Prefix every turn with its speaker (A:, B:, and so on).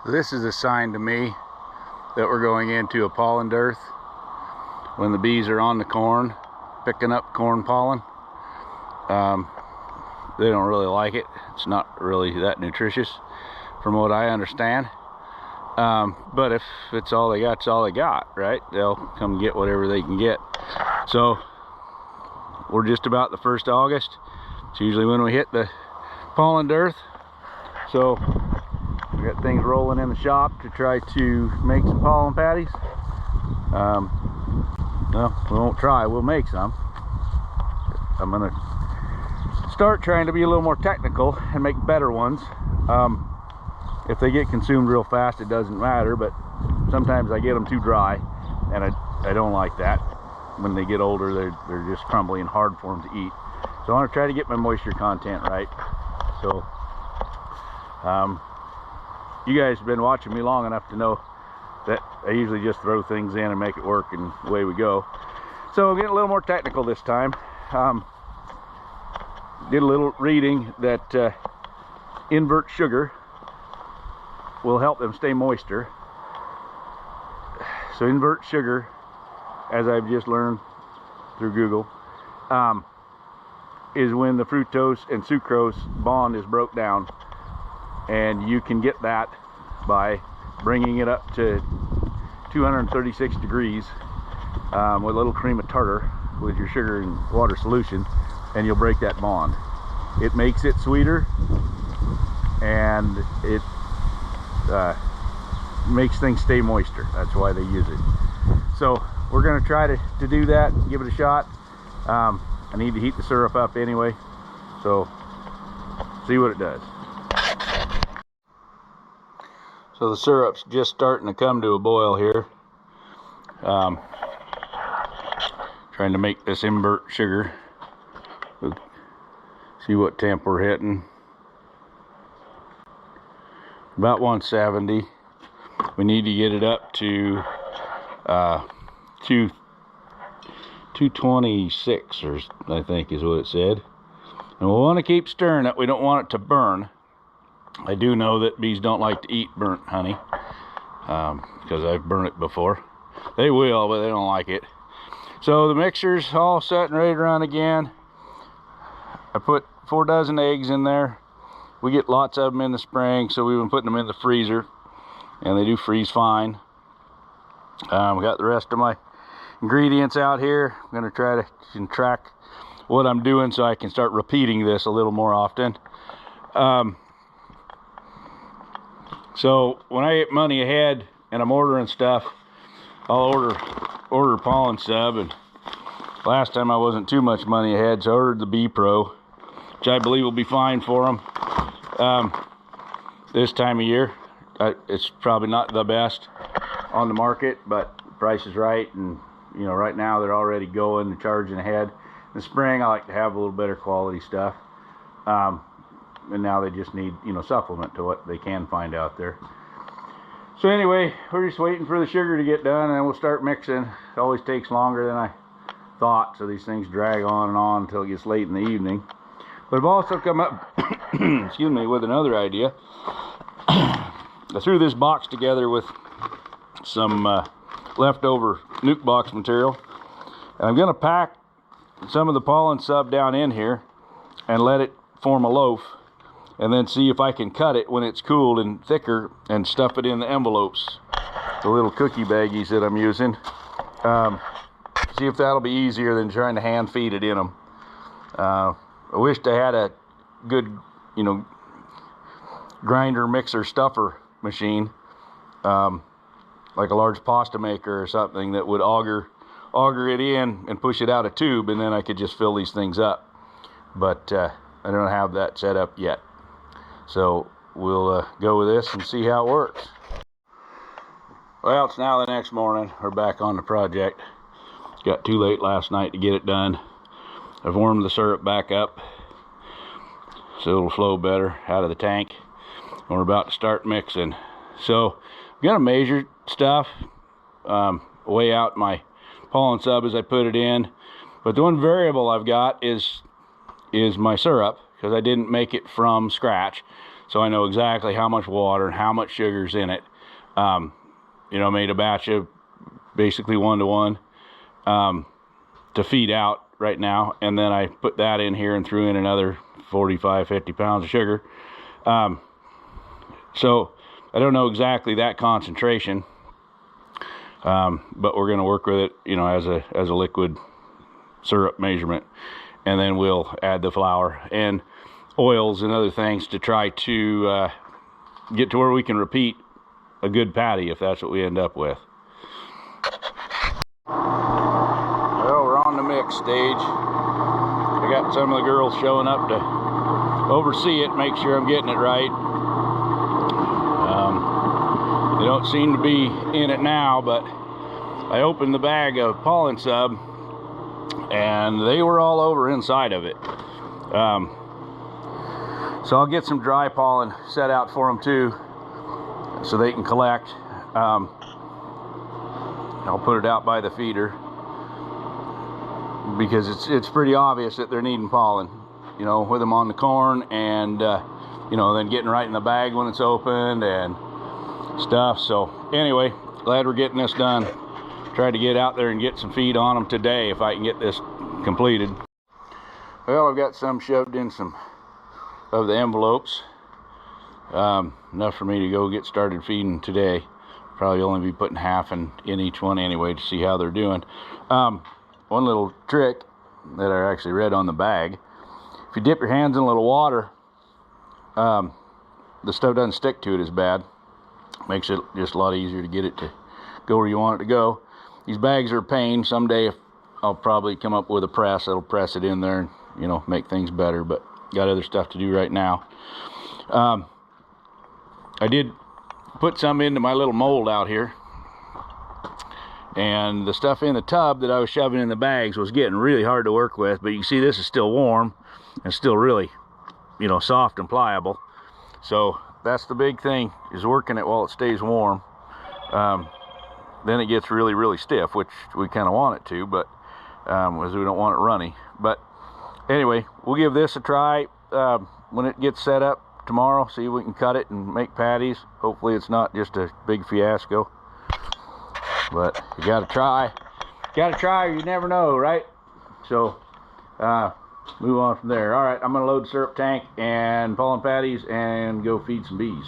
A: This is a sign to me that we're going into a pollen dearth. When the bees are on the corn, picking up corn pollen, they don't really like it. It's not really that nutritious from what I understand. But if it's all they got, it's all they got, right? They'll come get whatever they can get. So we're just about the 1st of August. It's usually when we hit the pollen dearth. So we got things rolling in the shop to try to make some pollen patties. Well, we won't try, we'll make some. I'm gonna start trying to be a little more technical and make better ones. If they get consumed real fast, it doesn't matter, but sometimes I get them too dry, and I don't like that. When they get older, they're just crumbly and hard for them to eat. So I want to try to get my moisture content right. So you guys have been watching me long enough to know that I usually just throw things in and make it work, and away we go. So we'll get a little more technical this time. Did a little reading that invert sugar will help them stay moister. So invert sugar, as I've just learned through Google, is when the fructose and sucrose bond is broke down, and you can get that by bringing it up to 236 degrees with a little cream of tartar with your sugar and water solution, and you'll break that bond. It makes it sweeter, and it makes things stay moister. That's why they use it. So we're going to try to do that, give it a shot. I need to heat the syrup up anyway, so see what it does. So the syrup's just starting to come to a boil here. Trying to make this invert sugar. See what temp we're hitting. About 170. We need to get it up to 226, or I think is what it said. And we'll want to keep stirring it. We don't want it to burn. I do know that bees don't like to eat burnt honey, because I've burnt it before. They will, but they don't like it. So the mixture's all set and ready to run again. I put 4 dozen eggs in there. We get lots of them in the spring, so we've been putting them in the freezer, and they do freeze fine. We got the rest of my ingredients out here. I'm going to try to track what I'm doing so I can start repeating this a little more often. So when I get money ahead and I'm ordering stuff, I'll order pollen sub, and last time I wasn't too much money ahead, so I ordered the Bee Pro, which I believe will be fine for them. This time of year, it's probably not the best on the market, but the price is right, and you know, right now they're already going and charging ahead. In the spring, I like to have a little better quality stuff, and now they just need, you know, supplement to what they can find out there. So anyway, we're just waiting for the sugar to get done, and then we'll start mixing. It always takes longer than I thought, so these things drag on and on until it gets late in the evening. But I've also come up excuse me, with another idea. I threw this box together with some leftover nuke box material, and I'm going to pack some of the pollen sub down in here and let it form a loaf, and then see if I can cut it when it's cooled and thicker and stuff it in the envelopes, the little cookie baggies that I'm using. See if that'll be easier than trying to hand feed it in them. I wished I had a good, you know, grinder, mixer, stuffer machine, like a large pasta maker or something that would auger it in and push it out a tube, and then I could just fill these things up. But I don't have that set up yet, so we'll go with this and see how it works. Well, it's now the next morning. We're back on the project. Got too late last night to get it done. I've warmed the syrup back up so it'll flow better out of the tank, and we're about to start mixing. So I'm gonna measure stuff, weigh out my pollen sub as I put it in, but the one variable I've got is my syrup, because I didn't make it from scratch. so I know exactly how much water and how much sugar's in it. You know, made a batch of basically 1-to-1 to feed out right now, and then I put that in here and threw in another 45-50 pounds of sugar. So I don't know exactly that concentration, but we're going to work with it, you know, as a liquid syrup measurement, and then we'll add the flour and oils and other things to try to get to where we can repeat a good patty, if that's what we end up with. Well, we're on the mix stage. I got some of the girls showing up to oversee it, make sure I'm getting it right. They don't seem to be in it now, but I opened the bag of pollen sub and they were all over inside of it. So I'll get some dry pollen set out for them too, so they can collect. I'll put it out by the feeder because it's pretty obvious that they're needing pollen, you know, with them on the corn, and you know, then getting right in the bag when it's opened and stuff. So anyway, glad we're getting this done. Tried to get out there and get some feed on them today if I can get this completed. Well, I've got some shoved in some of the envelopes, enough for me to go get started feeding today. Probably only be putting half in each one anyway to see how they're doing. One little trick that I actually read on the bag: if you dip your hands in a little water, the stuff doesn't stick to it as bad. Makes it just a lot easier to get it to go where you want it to go. These bags are a pain. Someday I'll probably come up with a press that'll press it in there and, you know, make things better, but got other stuff to do right now. I did put some into my little mold out here, and the stuff in the tub that I was shoving in the bags was getting really hard to work with, but you can see this is still warm and still really, you know, soft and pliable. So that's the big thing, is working it while it stays warm. Then it gets really, really stiff, which we kind of want it to, but as we don't want it runny. But anyway, we'll give this a try when it gets set up tomorrow, see if we can cut it and make patties. Hopefully it's not just a big fiasco, but you gotta try or you never know, right? So move on from there. All right, I'm gonna load the syrup tank and pollen patties and go feed some bees.